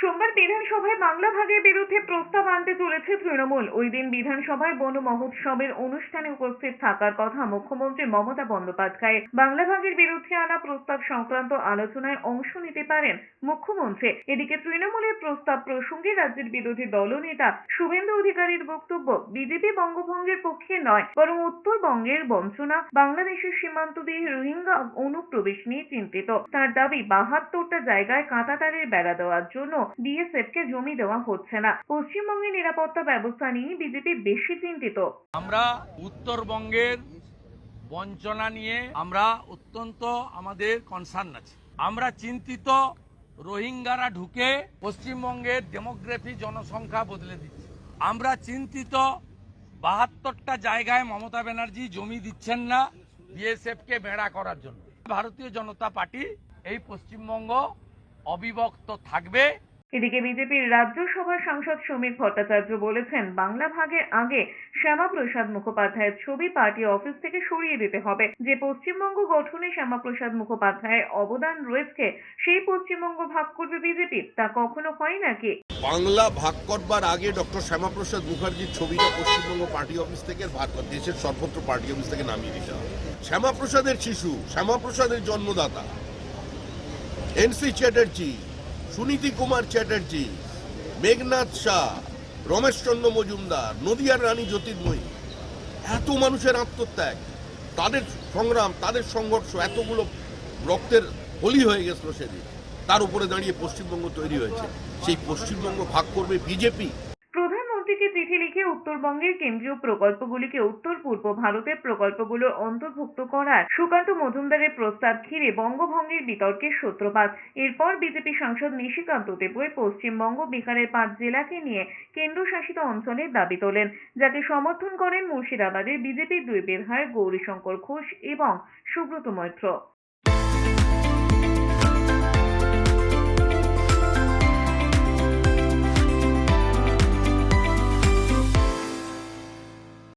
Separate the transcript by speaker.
Speaker 1: সোমবার বিধানসভায় বাংলা ভাগের বিরুদ্ধে প্রস্তাব আনতে চলেছে তৃণমূল। ওই দিন বিধানসভায় বন মহোৎসবের অনুষ্ঠানে উপস্থিত থাকার কথা মুখ্যমন্ত্রী মমতা বন্দ্যোপাধ্যায়। বাংলা ভাগের বিরুদ্ধে আনা প্রস্তাব সংক্রান্ত আলোচনায় অংশ নিতে পারেন মুখ্যমন্ত্রী। এদিকে তৃণমূলের প্রস্তাব প্রসঙ্গে রাজ্যের বিরোধী দলনেতা শুভেন্দু অধিকারীর বক্তব্য, বিজেপি বঙ্গভঙ্গের পক্ষে নয়, বরং উত্তরবঙ্গের বঞ্চনা, বাংলাদেশের সীমান্ত দিয়ে রোহিঙ্গা অনুপ্রবেশ নিয়ে চিন্তিত। তার দাবি, ৭২টা জায়গায় কাঁটাতারের বেড়া দেওয়ার জন্য বিএসএফকে জমি দেওয়া হচ্ছে না। পশ্চিমবঙ্গের নিরাপত্তা ব্যবস্থা নিয়ে বিজেপি বেশি চিন্তিত।
Speaker 2: আমরা উত্তরবঙ্গের বঞ্চনা নিয়ে আমরা অত্যন্ত আমাদের কনসার্ন আছে। আমরা চিন্তিত রোহিঙ্গারা ঢুকে পশ্চিমবঙ্গের ডেমোগ্রাফি জনসংখ্যা বদলে দিচ্ছে। আমরা চিন্তিত ৭২টা জায়গায় মমতা ব্যানার্জি জমি দিচ্ছেন না বিএসএফকে বেড়া করার জন্য। ভারতীয় জনতা পার্টি এই পশ্চিমবঙ্গ অবিভক্ত থাকবে।
Speaker 1: এদিকে বিজেপির রাজ্যসভার সাংসদ সমীর ভট্টাচার্য বলেছেন, বাংলা ভাগের আগে শ্যামাপ্রসাদ মুখোপাধ্যায়ের ছবি পার্টি অফিস থেকে সরিয়ে দিতে হবে। যে পশ্চিমবঙ্গ গঠনে শ্যামাপ্রসাদ মুখোপাধ্যায়ের অবদান রয়েছে, সেই পশ্চিমবঙ্গ ভাগ করবে বিজেপি? তা কখনো হয় নাকি?
Speaker 3: বাংলা ভাগ করবার আগে ডক্টর শ্যামাপ্রসাদ মুখার্জির ছবিটা পশ্চিমবঙ্গ পার্টি অফিস থেকে দেশের সর্বত্র পার্টি অফিস থেকে নামিয়ে দিতে হবে। শ্যামাপ্রসাদের শিশু, শ্যামাপ্রসাদের জন্মদাতা এনসি চ্যাটার্জি, সুনীতি কুমার চ্যাটার্জি, মেঘনাথ শাহ, রমেশচন্দ্র মজুমদার, নদিয়ার রানী জ্যোতির্ময়ী, এত মানুষের আত্মত্যাগ, তাদের সংগ্রাম, তাদের সংঘর্ষ, এতগুলো রক্তের হোলি হয়ে গেছিল সেদিন। তার উপরে দাঁড়িয়ে পশ্চিমবঙ্গ তৈরি হয়েছে। সেই পশ্চিমবঙ্গ ভাগ করবে বিজেপি।
Speaker 1: প্রধানমন্ত্রীকে চিঠি লিখে উত্তরবঙ্গের কেন্দ্রীয় প্রকল্পগুলিকে উত্তর পূর্ব ভারতের প্রকল্পগুলোর অন্তর্ভুক্ত করার সুকান্ত মজুমদারের প্রস্তাব ঘিরে বঙ্গভঙ্গের বিতর্কের সূত্রপাত। এরপর বিজেপি সাংসদ নিশিকান্ত দেবুই পশ্চিমবঙ্গ, বিহারের ৫ জেলাকে নিয়ে কেন্দ্রশাসিত অঞ্চলের দাবি তোলেন, যাকে সমর্থন করেন মুর্শিদাবাদের বিজেপির ২ বিধায়ক গৌরীশঙ্কর ঘোষ এবং সুব্রত মৈত্র।